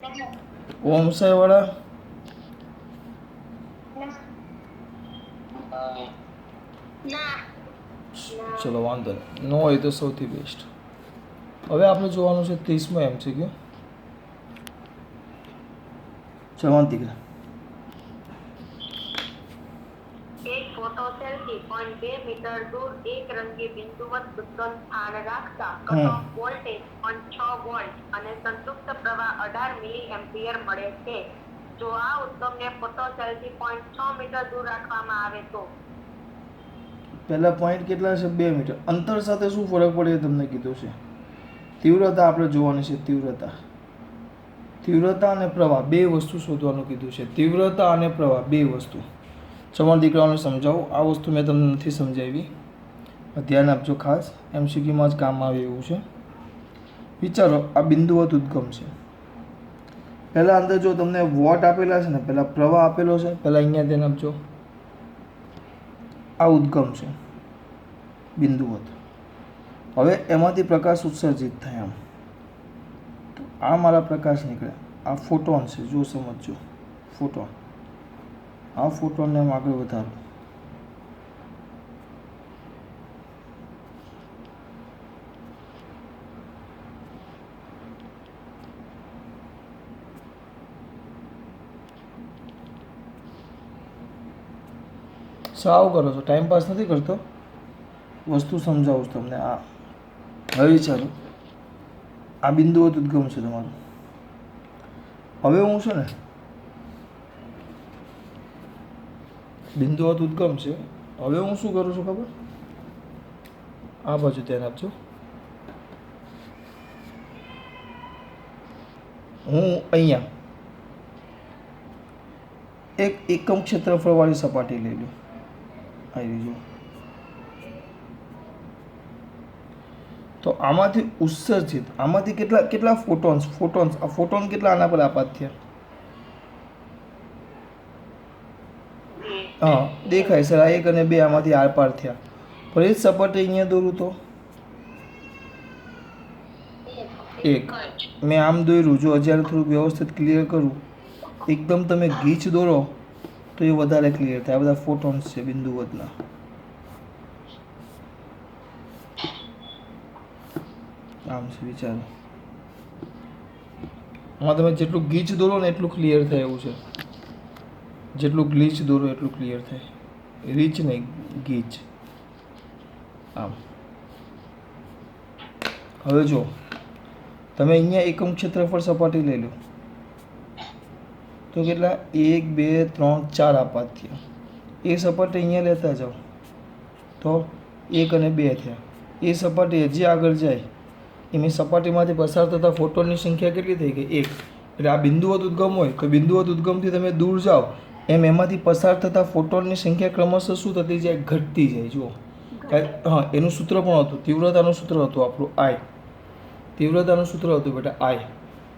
ઓમ સાઈ વાળા ચલો વાંધો નહીં, નો હોય તો સૌથી બેસ્ટ. હવે આપણે જોવાનું છે 30મો MCQ. ચલો દીકરા. એક ફોટો સેલ્ફી 0.2 મીટર દૂર એક રંગી બિંદુવત ઉદ્ગમ સ્થાન રાખતા કટ ઓફ વોલ્ટેજ 6 વોલ્ટ અને સંતૃપ્ત પ્રવાહ 18 મિલી એમ્પિયર મળે છે. જો આ ઉદ્ગમને ફોટો સેલથી 0.6 મીટર દૂર રાખવામાં આવે તો પહેલા પોઈન્ટ કેટલા છે? 2 મીટર. અંતર સાથે શું ફરક પડે એ તમને કીધું છે. તીવ્રતા આપણે જોવાની છે. તીવ્રતા અને પ્રવાહ બે વસ્તુ શોધવાનું કીધું છે. તીવ્રતા અને પ્રવાહ બે વસ્તુ. તમારા દીકરાઓને સમજાવો. આ વસ્તુ મેં તમને નથી સમજાવી, ધ્યાન આપજો ખાસ. MCQમાં જ કામ આવે એવું છે. વિચારો, આ બિંદુવત ઉદ્ગમ છે. પહેલાં અંદર જો તમને વોટ આપેલા છે ને, પહેલાં પ્રવાહ આપેલો છે, પહેલાં અહીંયા ધ્યાન આપજો. આ ઉદ્ગમ છે બિંદુવત. હવે એમાંથી પ્રકાશ ઉત્સર્જિત થાય. આમ તો આ મારા પ્રકાશ નીકળે. આ ફોટોન છે, જો સમજજો. ફોટોન, આ ફોટોનને હું આગળ વધારું. સાવ કરો છો, ટાઈમ પાસ નથી કરતો, વસ્તુ સમજાવું છું તમને. આ હવે વિચારો, આ બિંદુવત ઉદ્ગમ છે તમારું. હવે હું છે ને, બિંદુવત ઉદ્ગમ છે. હવે હું શું કરું છું ખબર? આ બાજુ ધ્યાન આપજો. હું અહીંયા એક એકમ ક્ષેત્રફળવાળી સપાટી લઈ લઉં. આવી જો, તો આમાંથી ઉત્સર્જિત, આમાંથી કેટલા ફોટોન્સ આ ફોટોન કેટલા આના પર આપાત થયા? હા, દેખાય સર, આ 1 અને 2 આમાંથી આરપાર થયા. પણ એ જ સપાટી અહીંયા દોરું તો 1. મેં આમ દોર્યું. જો જ્યારે થોડુંક વ્યવસ્થિત ક્લિયર કરું, એકદમ તમે ગીચ દોરો તો એ વધારે ક્લિયર થાય. આ બધા ફોટોન્સ છે બિંદુવતના. આમ છે, વિચારો. આમાં તમે જેટલું ગીચ દોરો ને એટલું ક્લિયર થાય એવું છે. જેટલું ગ્લીચ દોરો એટલું ક્લિયર થાય. રીચ નહીં, ગીચ. આમ હવે જો તમે અહીંયા એકમ ક્ષેત્રફળ સપાટી લઈ લો તો કેટલા? 1 2 3 4 આપાત થયા. એ સપાટી અહીંયા લેતા જાઓ તો 1 અને 2 થયા. એ સપાટી હજી આગળ જાય, એની સપાટીમાંથી પસાર થતા ફોટોનની સંખ્યા કેટલી થઈ ગઈ? 1. એટલે આ બિંદુવત ઉદ્ગમ હોય તો બિંદુવત ઉદ્ગમથી તમે દૂર જાઓ એમ એમાંથી પસાર થતા ફોટોનની સંખ્યા ક્રમશઃ શું થતી જાય? ઘટતી જાય. જુઓ, હા, એનું સૂત્ર પણ હતું, તીવ્રતાનું સૂત્ર હતું આપણું I. તીવ્રતાનું સૂત્ર હતું બેટા I.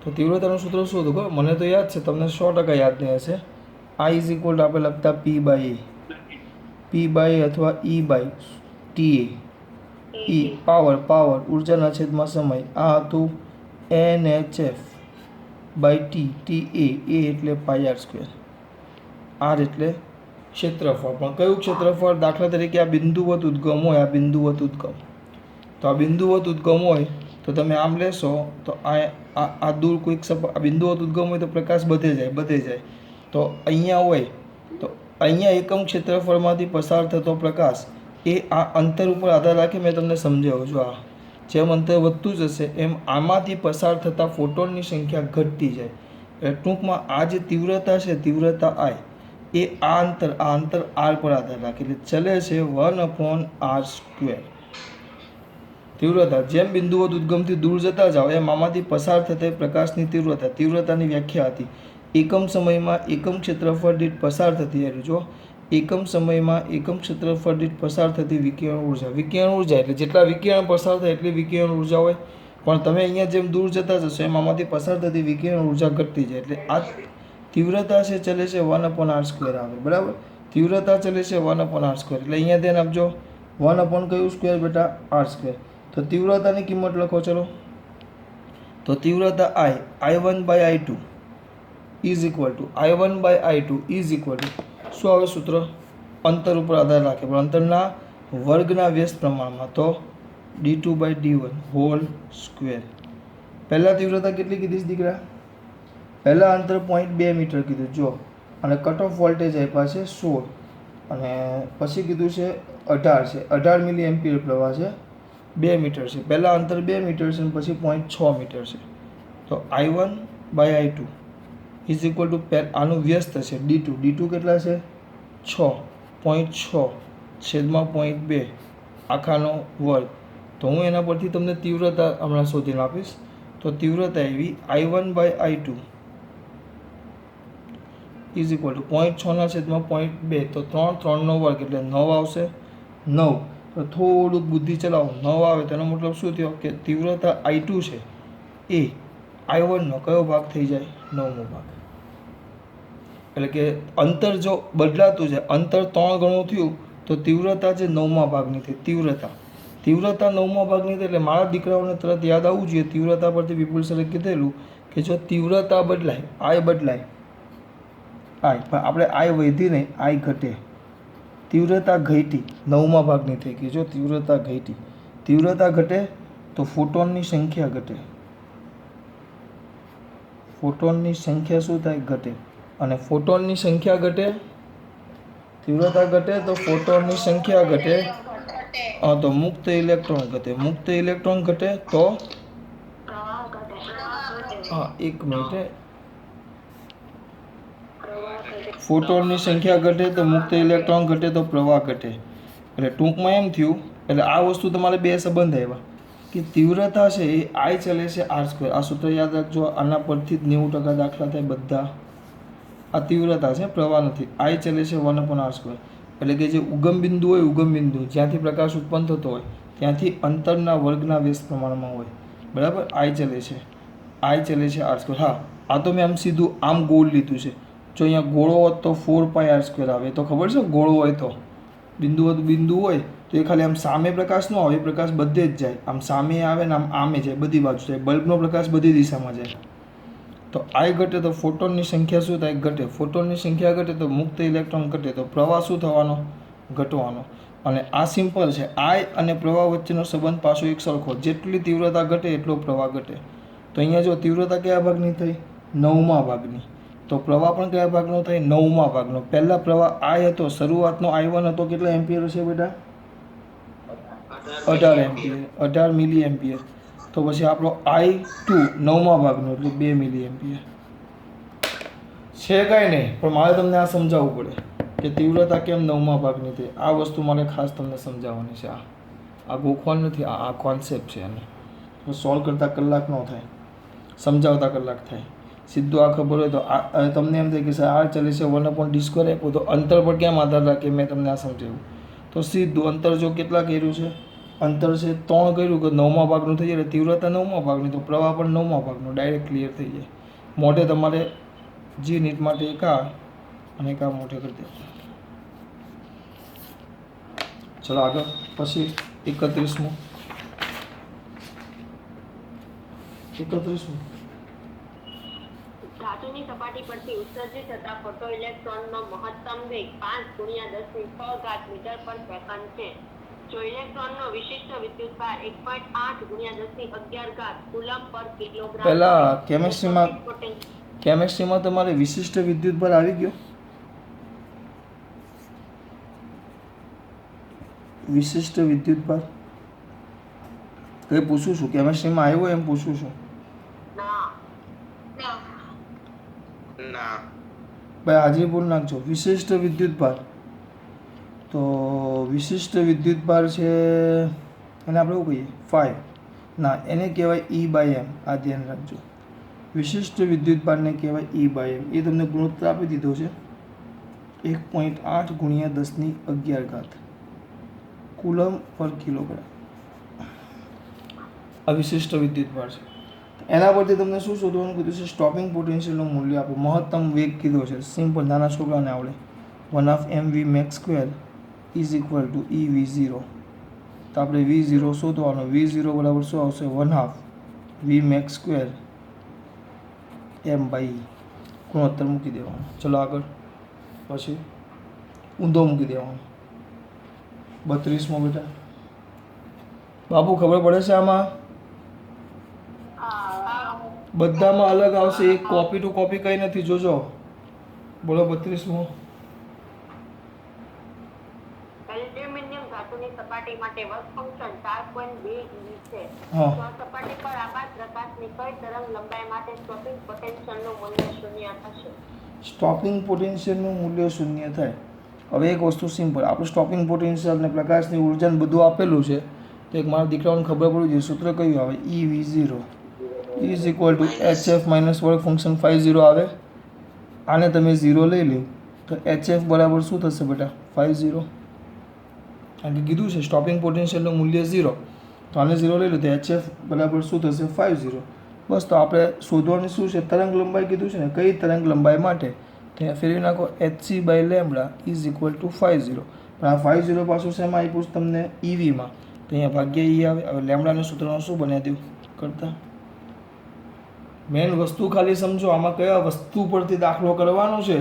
તો તીવ્રતાનું સૂત્ર શું હતું ખબર? મને તો યાદ છે, તમને 100% યાદ નહીં હશે. I = આપણે લખતા P/A અથવા E/TA. E પાવર, ઉર્જાના છેદમાં સમય. આ હતું NHF/T. TA, A એટલે πr². R એટલે ક્ષેત્રફળ. પણ કયું ક્ષેત્રફળ? દાખલા તરીકે આ બિંદુવત ઉદ્ગમ હોય, આ બિંદુવત ઉદ્ગમ. તો આ બિંદુવત ઉદ્ગમ હોય તો તમે આમ લેશો તો આ દૂર કોઈક આ બિંદુવત ઉદ્ગમ હોય તો પ્રકાશ બધે જાય. તો અહીંયા હોય તો અહીંયા એકમ ક્ષેત્રફળમાંથી પસાર થતો પ્રકાશ એ આ અંતર ઉપર આધાર રાખે. મેં તમને સમજાવું છું. આ જેમ અંતર વધતું જશે એમ આમાંથી પસાર થતા ફોટોનની સંખ્યા ઘટતી જાય. એટલે ટૂંકમાં આ જે તીવ્રતા છે, તીવ્રતા I, એ આ અંતર R પર આધાર રાખે. એટલે ચલે છે 1/r². તીવ્રતા જેમ બિંદુવત ઉદ્ગમથી દૂર જતા જાઓ એમ આમાંથી પસાર થતા પ્રકાશની તીવ્રતાની વ્યાખ્યા હતી એકમ સમયમાં એકમ ક્ષેત્રફળ દીઠ પસાર થતી. જો એકમ સમયમાં એકમ ક્ષેત્રફળ દીઠ પસાર થતી વિકિરણ ઉર્જા. વિકિરણ ઉર્જા એટલે જેટલા વિકિરણ પસાર થાય એટલી વિકિરણ ઉર્જા હોય. પણ તમે અહીંયા જેમ દૂર જતા જશો એમ આમાંથી પસાર થતી વિકિરણ ઉર્જા ઘટતી જાય. એટલે આ તીવ્રતા છે ચલે છે 1/r² આવે. બરાબર, તીવ્રતા ચલે છે 1/r². એટલે અહીંયા ધ્યાન આપજો, 1/ કયું સ્ક્વેર બેટા? r². તો તીવ્રતાની કિંમત લખો. ચલો, તો તીવ્રતા I, I1/I2 is equal to I1/I2 is equal to શું આવે સૂત્ર? અંતર ઉપર આધાર રાખે પણ અંતરના વર્ગના વ્યસ્ત પ્રમાણમાં, તો d2/d1 હોલ સ્ક્વેર. પહેલાં તીવ્રતા કેટલી કીધી છે દીકરા? પહેલાં અંતર 0.2 મીટર કીધું જો, અને કટ ઓફ વોલ્ટેજ આપ્યા છે 16, અને પછી કીધું છે 18 છે, 18 મિલી એમ્પિયર પ્રવાહ છે, 2 મીટર છે. પહેલાં અંતર 2 મીટર છે અને પછી 0.6 મીટર છે. તો I1/I2 ઇઝ ઇક્વલ ટુ આનું વ્યસ્ત છે d2 કેટલા છે? 6.6 છેદમાં 0.2 આખાનો વર્ગ. તો હું એના પરથી તમને તીવ્રતા હમણાં શોધીને આપીશ. તો તીવ્રતા એવી I1/I2 ઇઝ ઇક્વલ ટુ 0.6 છેદમાં 0.2, તો 3/3 વર્ગ એટલે 9 આવશે. 9 તો થોડુંક બુદ્ધિ ચલાવો, 9 આવે તેનો મતલબ શું થયો કે તીવ્રતા I2 છે એ I1નો કયો ભાગ થઈ જાય? 9મો ભાગ. એટલે કે અંતર જો બદલાતું છે, અંતર 3 ગણું થયું તો તીવ્રતા છે 9મા ભાગની થઈ. તીવ્રતા 9મા ભાગની થઈ એટલે મારા દીકરાઓને તરત યાદ આવવું જોઈએ. તીવ્રતા પરથી વિપુલ સરે કીધેલું કે જો તીવ્રતા બદલાય, I બદલાય, I પણ આપણે I વધી નહીં, I ઘટે. તીવ્રતા ઘટી 9મા ભાગની થઈ ગઈ. જો તીવ્રતા ઘટે તો ફોટોનની સંખ્યા ઘટે. ફોટોનની સંખ્યા શું થાય? ઘટે. અને ફોટોનની સંખ્યા ઘટે, તીવ્રતા ઘટે તો ફોટોનની સંખ્યા ઘટે. તો મુક્ત ઇલેક્ટ્રોન ઘટે. મુક્ત ઇલેક્ટ્રોન ઘટે તો એક મિનિટ, ફોટોનની સંખ્યા ઘટે તો મુક્ત ઇલેક્ટ્રોન ઘટે તો પ્રવાહ ઘટે. એટલે ટૂંકમાં એમ થયું, એટલે આ વસ્તુ તમારે બે સંબંધ આવ્યા કે તીવ્રતા છે એ I ચલે છે R². આ સૂત્ર યાદ રાખજો. આના પરથી જ 90% દાખલા થાય બધા. આ તીવ્રતા છે, પ્રવાહ નથી. I ચલે છે 1/R². એટલે કે જે ઉગમ બિંદુ હોય, જ્યાંથી પ્રકાશ ઉત્પન્ન થતો હોય ત્યાંથી અંતરના વર્ગના વ્યસ્ત પ્રમાણમાં હોય. બરાબર? I ચલે છે R². હા, આ તો મેં આમ સીધું આમ ગોળ લીધું છે. જો અહીંયા ગોળો હોત તો 4πR² આવે. તો ખબર છે ગોળો હોય તો બિંદુ હોય તો એ ખાલી આમ સામે પ્રકાશ ન આવે, એ પ્રકાશ બધે જ જાય. આમ સામે આવે ને આમ આમે જાય, બધી બાજુ જાય. બલ્બનો પ્રકાશ બધી દિશામાં જાય. તો I ઘટે તો ફોટોનની સંખ્યા શું થાય? ઘટે. ફોટોનની સંખ્યા ઘટે તો મુક્ત ઇલેક્ટ્રોન ઘટે, તો પ્રવાહ શું થવાનો? ઘટવાનો. અને આ સિમ્પલ છે. I અને પ્રવાહ વચ્ચેનો સંબંધ પાછો એક સરખો. જેટલી તીવ્રતા ઘટે એટલો પ્રવાહ ઘટે. તો અહીંયા જો તીવ્રતા કયા ભાગની થઈ? 9મા ભાગની. તો પ્રવાહ પણ કયા ભાગનો થાય? 9મા ભાગનો. પહેલા પ્રવાહ I હતો, શરૂઆતનો I1 હતો, કેટલા એમ્પિયર હશે બેટા? 18 એમ્પિયર, 18 મિલી એમ્પિયર. તો પછી આપણો I2 9મા ભાગનો એટલે 2 મિલી એમ્પિયર છે. કાંઈ નહીં, પણ મારે તમને આ સમજાવવું પડે કે તીવ્રતા કેમ 9મા ભાગની થઈ. આ વસ્તુ મારે ખાસ તમને સમજાવવાની છે. આ ગોખવાનું નથી, આ કોન્સેપ્ટ છે. અને સોલ્વ કરતાં કલાક ન થાય, સમજાવતા કલાક થાય. સીધું આ ખબર હોય તો તમને એમ થાય કે સર R ચલે છે 1/d² આપ્યું, તો અંતર પર કેમ આધાર રાખે? મેં તમને આ સમજાવ્યું. તો સીધું અંતર જો કેટલા કર્યું છે? અંતર છે 3 કર્યું કે 9મા ભાગનું થઈ જાય. તીવ્રતા 9મા ભાગની, તો પ્રવાહ પણ 9મા ભાગનો. ડાયરેક્ટ ક્લિયર થઈ જાય. મોઢે તમારે જી નીટ માટે એક આ અને એક આ મોઢે કરી દે. ચલો આગળ. પછી 31મું. ધાતુની સપાટી પરથી ઉત્સર્જિત થતા ફોટો ઇલેક્ટ્રોનનો મહત્તમ વેગ 5 × 10⁶ મીટર પર સેકન્ડ છે. જો ઇલેક્ટ્રોનનો વિશિષ્ટ વિદ્યુતભાર 1.8 × 10⁻11 કુલમ પર કિલોગ્રામ. પહેલા કેમેસ્ટ્રીમાં તમારે વિશિષ્ટ વિદ્યુતભાર આવી ગયો? વિશિષ્ટ વિદ્યુતભાર કઈ પૂછું છું? કેમેસ્ટ્રીમાં આવ્યો એમ પૂછું છું. ભાઈ હાજરી બોલ નાખજો. વિશિષ્ટ વિદ્યુતભાર, તો વિશિષ્ટ વિદ્યુતભાર છે એને આપણે એવું કહીએ 5. ના, એને કહેવાય E/m. આ ધ્યાન રાખજો. વિશિષ્ટ વિદ્યુતભારને કહેવાય E/m. એ તમને ગુણોત્તર આપી દીધો છે 1.8 × 10⁻11 કુલમ પર કિલોગ્રામ. આ વિશિષ્ટ વિદ્યુતભાર છે. એના પરથી તમને શું શોધવાનું કીધું છે? સ્ટોપિંગ પોટેન્શિયલનું મૂલ્ય આપો. મહત્તમ વેગ કીધો છે. સિમ્પલ, નાના છોકરાને આવડે. 1/mv max² is equal to EV0. તો આપણે V0 શોધવાનો. V0 બરાબર શું આવશે? 1/2 V max² m/e. ગુણોત્તર મૂકી દેવાનો. ચલો આગળ. પછી ઊંધો મૂકી દેવાનો. 32મો બેટા. બાબુ ખબર પડે છે આમાં? બધામાં અલગ આવશે, એક કોપી ટુ કોપી કંઈ નથી. જોજો. બોલો 32મો. એલ્યુમિનિયમ ધાતુની સપાટી માટે વર્ક ફંક્શન 4.2 eV છે. હા. તો આ સપાટી પર આપાત પ્રકાશની કઈ તરંગ લંબાઈ માટે સ્ટોપિંગ પોટેન્શિયલનું મૂલ્ય શૂન્ય થશે? સ્ટોપિંગ પોટેન્શિયલનું મૂલ્ય શૂન્ય થાય. હવે એક વસ્તુ સિમ્પલ, આપણે સ્ટોપિંગ પોટેન્શિયલ ને પ્રકાશની ઉર્જા ને બધું આપેલું છે. તો એક મારા દીકરાઓને ખબર પડવી જોઈએ, સૂત્ર કયું આવે? EV0 is equal to HF minus work function 50 આવે. આને તમે 0 લઈ લો તો HF બરાબર શું થશે બેટા? 50. કારણ કે કીધું છે સ્ટોપિંગ પોટેન્શિયલનું મૂલ્ય 0, તો આને 0 લઈ લો તો HF બરાબર શું થશે? 50. બસ. તો આપણે શોધવાની શું છે? તરંગ લંબાઈ કીધું છે ને, કઈ તરંગ લંબાઈ માટે? ત્યાં ફેરવી નાખો. hc/λ is equal to 50. પણ આ 50 પાછું શેમાં આપ્યું છે તમને? EVમાં. તો અહીંયા ભાગ્યા E આવે. હવે લેમડાનું સૂત્રનું શું બનાવી દઉં કરતા? મેન વસ્તુ ખાલી સમજો, આમાં કયા વસ્તુ પરથી દાખલો કરવાનો છે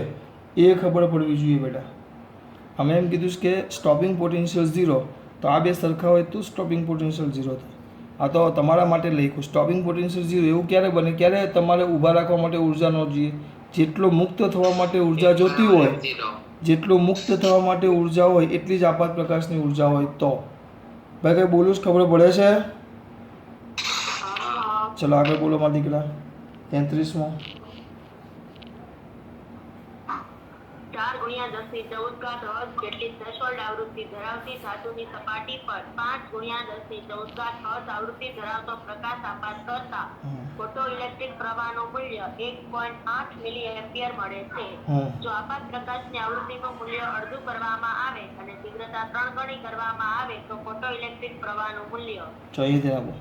એ ખબર પડવી જોઈએ બેટા. અમે એમ કીધું છે કે સ્ટોપિંગ પોટેન્શિયલ 0, તો આ બે સરખા હોય તો સ્ટોપિંગ પોટેન્શિયલ 0 થાય. આ તો તમારા માટે લખ્યું. સ્ટોપિંગ પોટેન્શિયલ 0 એવું ક્યારે બને? ક્યારે તમારે ઊભા રાખવા માટે ઉર્જા ન જોઈએ? જેટલો મુક્ત થવા માટે ઉર્જા જોતી હોય, જેટલો મુક્ત થવા માટે ઉર્જા હોય એટલી જ આપાત પ્રકાશની ઉર્જા હોય તો. ભાઈ કંઈ બોલું જ ખબર પડે છે? ચલો આગળ બોલો મારા દીકરા. 33મો. 4×10⁻14 હર્ટ્ઝ જેટલી થ્રેશોલ્ડ આવૃત્તિ ધરાવતી ધાતુની સપાટી પર 5×10⁻14 હર્ટ્ઝ આવૃત્તિ ધરાવતો પ્રકાશ આપાત કરતા ફોટોઇલેક્ટ્રિક પ્રવાહનું મૂલ્ય 1.8 મિલિએમ્પિયર મળે છે. જો આપાત પ્રકાશની આવૃત્તિનું મૂલ્ય અડધું કરવામાં આવે અને તીવ્રતા 3 ગણી કરવામાં આવે તો ફોટોઇલેક્ટ્રિક પ્રવાહનું મૂલ્ય. જોઈએ ત્યાં આપો.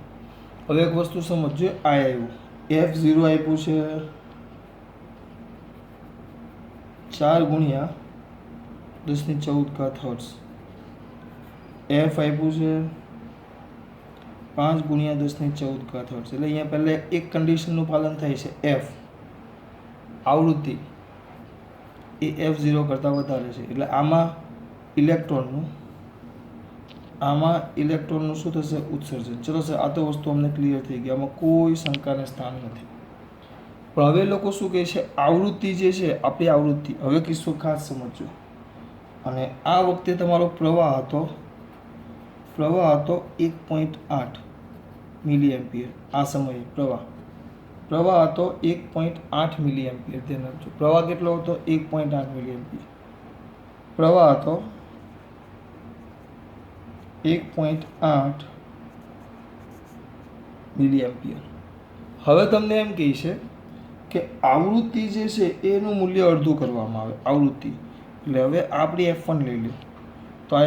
હવે એક વસ્તુ સમજજો. આ આવ્યું F0 આપ્યું છે 4×10⁻14 હર્ટ્ઝ. F આપ્યું છે 5×10⁻14 હર્ટ્ઝ. એટલે અહીંયા પહેલાં એક કન્ડિશનનું પાલન થાય છે. F આવૃત્તિ એ F0 કરતાં વધારે છે. એટલે આમાં ઇલેક્ટ્રોનનું શું થશે? ઉત્સર્જન. ચલો સર, આ તો વસ્તુ અમને ક્લિયર થઈ ગઈ, આમાં કોઈ શંકાને સ્થાન નથી. પણ હવે લોકો શું કહે છે? આવૃત્તિ જે છે આપણી આવૃત્તિ. હવે કિસ્સો ખાસ સમજજો. અને આ વખતે તમારો પ્રવાહ હતો 1.8 મિલિએમ્પિયર. આ સમયે પ્રવાહ હતો 1.8 મિલિએમ્પિયર. ધ્યાન રાખજો. પ્રવાહ કેટલો હતો? 1.8 મિલિએમ્પિયર. પ્રવાહ હતો 1.8 મિલિએમ્પિયર. હવે તમને એમ કહે છે કે આવૃત્તિ જે છે એનું મૂલ્ય અડધું કરવામાં આવે. આવૃત્તિ એટલે હવે આપણી F1 લઈ લો તો આ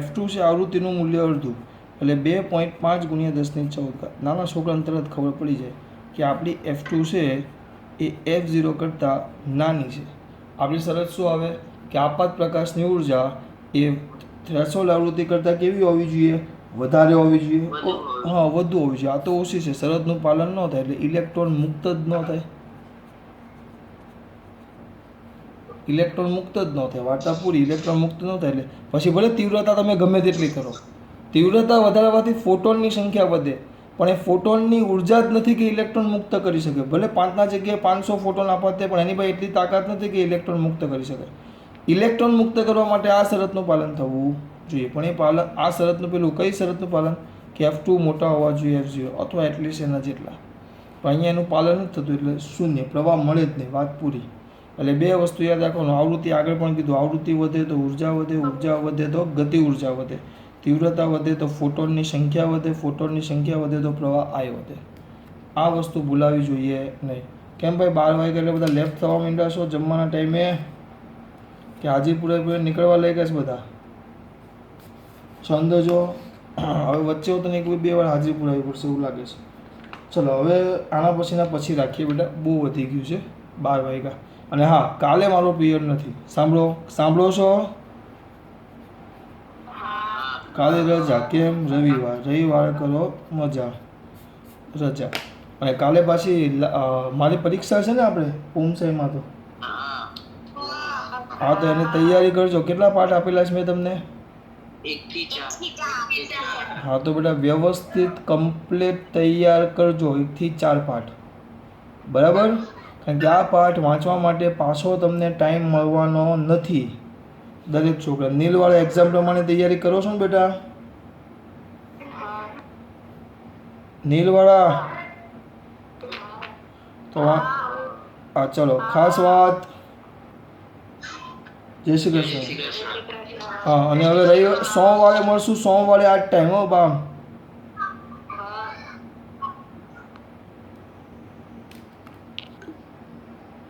F2 છે. આવૃત્તિનું મૂલ્ય અડધું એટલે 2.5×10⁻14. નાના છોકરાને તરત ખબર પડી જાય કે આપણી F2 છે એ F0 કરતાં નાની છે. આપણી શરત શું આવે કે આપાત પ્રકાશની ઉર્જા એ થ્રેશોલ્ડ આવૃત્તિ કરતાં કેવી હોવી જોઈએ? વધારે હોવી જોઈએ. હા, વધુ હોવી જોઈએ. આ તો ઓછી છે. શરતનું પાલન ન થાય એટલે ઇલેક્ટ્રોન મુક્ત જ ન થાય. ઇલેક્ટ્રોન મુક્ત જ ન થાય. વાર્તા પૂરી. ઇલેક્ટ્રોન મુક્ત ન થાય એટલે પછી ભલે તીવ્રતા તમે ગમે તેટલી કરો, તીવ્રતા વધારવાથી ફોટોનની સંખ્યા વધે, પણ એ ફોટોનની ઉર્જા જ નથી કે ઇલેક્ટ્રોન મુક્ત કરી શકે. ભલે 5ના જગ્યાએ 500 ફોટોન આપે પણ એની પાસે એટલી તાકાત નથી કે ઇલેક્ટ્રોન મુક્ત કરી શકે. ઇલેક્ટ્રોન મુક્ત કરવા માટે આ શરતનું પાલન થવું જોઈએ. પણ એ પાલન, આ શરતનું પેલું કઈ શરતનું પાલન? કે F2 મોટા હોવા જોઈએ F0 અથવા એટલીસ્ટ એના જેટલા. પણ અહીંયા એનું પાલન નથી થતું એટલે શૂન્ય. પ્રવાહ મળે જ નહીં. વાત પૂરી. એટલે બે વસ્તુ યાદ રાખવાનું. આવૃત્તિ આગળ પણ કીધું, આવૃત્તિ વધે તો ઉર્જા વધે, ઉર્જા વધે તો ગતિ ઉર્જા વધે, તીવ્રતા વધે તો ફોટોનની સંખ્યા વધે, ફોટોનની સંખ્યા વધે તો પ્રવાહ I વધે. આ વસ્તુ ભૂલાવી જોઈએ નહીં. કેમ ભાઈ 12 વાગે એટલે બધા લેફ્ટ થવા માંડ્યા છો જમવાના ટાઈમે? કે હાજીપુરા નીકળવા લાગ્યા છે બધા? છંદ જો હવે વચ્ચે તને એક બે વાર હાજીપુર આવી પડશે એવું લાગે છે. ચલો હવે આના પછી રાખીએ બેટા. બહુ વધી ગયું છે. 12 વાગ્યા. અને હા, કાલે મારો પિરિયડ નથી. સાંભળો છો? કાલે રજા. કેમ? રવિવાર કરો મજા. રજા. અને કાલે પાછી મારી પરીક્ષા છે ને આપણે પૂમસાઈમાં તો હા તો એની તૈયારી કરજો. કેટલા પાઠ આપેલા છે મેં તમને? 1 થી 4. હા તો બેટા વ્યવસ્થિત કમ્પ્લીટ તૈયાર કરજો 1 થી 4 પાઠ. બરાબર? કારણ કે આ પાઠ વાંચવા માટે પાછો તમને ટાઈમ મળવાનો નથી દરેક છોકરા. નીલવાળા એક્ઝામ પ્રમાણે તૈયારી કરો છો ને બેટા? નીલવાળા તો હા ચલો ખાસ વાત. જય શ્રી કૃષ્ણ. હા અને હવે સોમવારે મળશું. સોમવારે આ જ ટાઈમ હો બા.